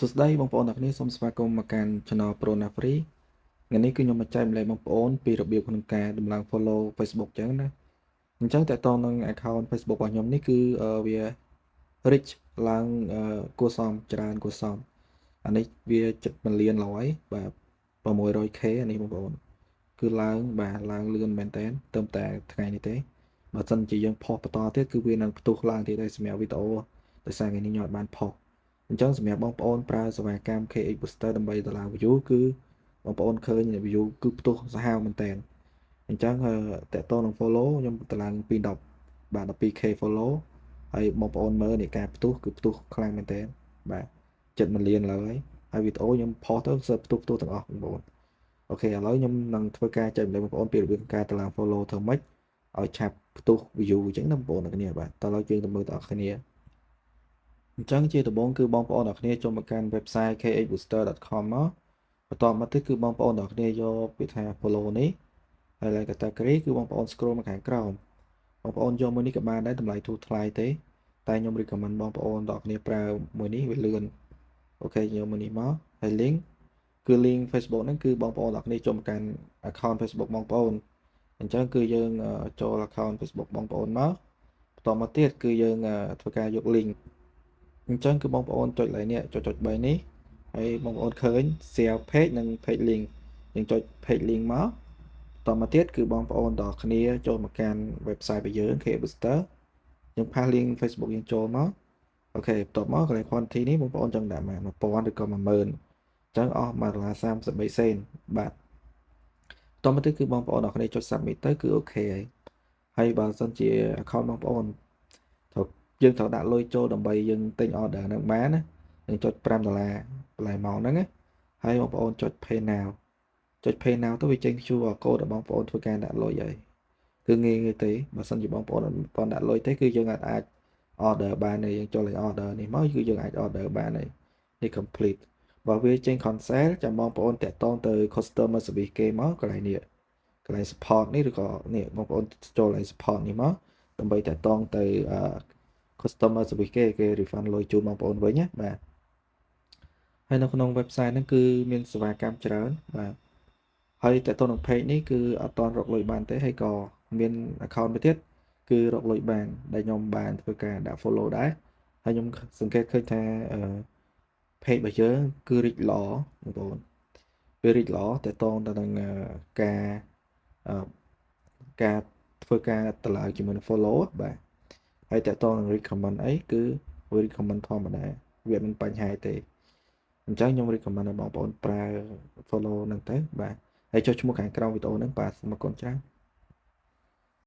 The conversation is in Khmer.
សួស្តីបងប្អូនទាំងគ្នាសូមស្វាគមន៍មកកាន់ Channel Prona Free ថ្ងៃនេះគឺខ្ញុំមកចែកម្លែកបងប្អូនពីរបៀបក្នុងការដំឡើង follow Facebook ចឹងណាអញ្ចឹងតើតើនឹង account Facebook របស់ខ្ញុំនេះគឺវា reach ឡើងគួរសមច្រើនគួរសមអានេះវា7 million ឡើយបាទ 600k អានេះបងប្អូនគឺឡើងបាទឡើងលឿនមែនតើត្រឹមតែថ្ងៃនេះទេបើសិនជាយើងផុសបន្តទៀតគឺវានឹងផ្ទុះឡើងទៀតហើយសម្រាប់វីដេអូដោយសារថ្ងៃនេះខ្ញុំអត់បានផុសអញ្ចឹងសម្រាប់បងប្អូនប្រើសេវាកម្ម KX Booster ដើម្បីដុល្លារ view គឺបងប្អូនឃើញ view គឺផ្ទុះសាហាវមែនតើអញ្ចឹងតើតើនឹង follow ខ្ញុំតម្លើងពី10បាទ 12k follow ហើយបងប្អូនមើលនៃការផ្ទុះគឺផ្ទុះខ្លាំងមែនតើបាទ7 million ឡើយហើយវីដេអូខ្ញុំផុសទៅគឺផ្ទុះទាំងអស់បងប្អូនអូខេឥឡូវខ្ញុំនឹងធ្វើការចែកម្លែកបងប្អូនពីរបៀបការតម្លើង follow ធ្វើម៉េចឲ្យឆាប់ផ្ទុះ view អញ្ចឹងណាបងប្អូនទាំងគ្នាបាទតើឥឡូវយើងទៅមើលទាំងអស់គ្នាអញ្ចឹងជាដំបូងគឺបងប្អូនទាំងគ្នាចូលមកកាន់ website kxbooster.com មកបន្ទាប់មកទៀតគឺបងប្អូនទាំងគ្នាយកពាក្យថា follow នេះហើយឡើង category គឺបងប្អូន scroll មកខាងក្រោមបងប្អូនយកមួយនេះក៏បានដែរតម្លៃធូរថ្លៃទេតែខ្ញុំ recommend បងប្អូនទាំងគ្នាប្រើមួយនេះវាលឿនអូខេយកមួយនេះមកហើយ link គឺ link Facebook ហ្នឹងគឺបងប្អូនទាំងគ្នាចូលមកកាន់ account Facebook បងប្អូនអញ្ចឹងគឺយើងចូល account Facebook បងប្អូនមកបន្តមកទៀតគឺយើងធ្វើការយក link អញ្ចឹងគឺបងប្អូនចុចលើនេះចុច3នេះហើយបងប្អូនឃើញ share page និង page link យើងចុច page link មកបន្តមកទៀតគឺបងប្អូនទាំងគ្នាចូលមកកាន់ website របស់យើង KX Booster យើងផាស link Facebook យើងចូលមកអូខេបន្ទាប់មកកន្លែង quantity នេះបងប្អូនចង់ដាក់មក 1000 ឬក៏ 10000 អញ្ចឹងអស់$1.33សេនបាទបន្តមកទៀតគឺបងប្អូនទាំងគ្នាចុច submit ទៅគឺអូខេហើយបើសិនជា account បងប្អូនត្រូវយើងត្រូវដាក់លុយចូលដើម្បីយើងទិញ order ហ្នឹងបានណាយើងចុច$5កន្លែងមកហ្នឹងណាហើយបងប្អូនចុច pay now ចុច pay now ទៅវាចេញ QR code របស់បងប្អូនធ្វើការដាក់លុយហើយគឺងាយទេបើសិនជាបងប្អូនអត់បានដាក់លុយទេគឺយើងអាច order បានទេយើងចូលលេខ order នេះមកគឺយើងអាច order បានហើយនេះ complete បើវាចេញ cancel ចាំបងប្អូនតាក់ទងទៅ customer service គេមកកន្លែងនេះកន្លែង support នេះឬក៏នេះបងប្អូនចូលលេខ support នេះមកដើម្បីតាក់ទងទៅ customer service គេ refund លុយជូនបងប្អូនវិញណាបាទហើយនៅក្នុង website ហ្នឹងគឺមានសេវាកម្មច្រើនបាទហើយតាក់ទងនឹង page នេះគឺអត់ទាន់រកលុយបានទេហើយក៏មាន account មួយទៀតគឺរកលុយបានដែលខ្ញុំបានធ្វើការដាក់ follow ដែរហើយខ្ញុំសង្កេតឃើញថាpage របស់យើងគឺ reach ល្អបងប្អូនវា reach ល្អតាក់ទងទៅនឹងការការធ្វើការតម្លើងជាមួយនឹង follow បាទហើយតាក់ទងនឹង recommend អីគឺវា recommend ធម្មតាវាមិនបញ្ហាទេអញ្ចឹងខ្ញុំ recommend ឲ្យបងប្អូនប្រើ follow ហ្នឹងទៅបាទហើយចុះឈ្មោះខាងក្រោមវីដេអូហ្នឹងបាទសូមអរគុណច្រើន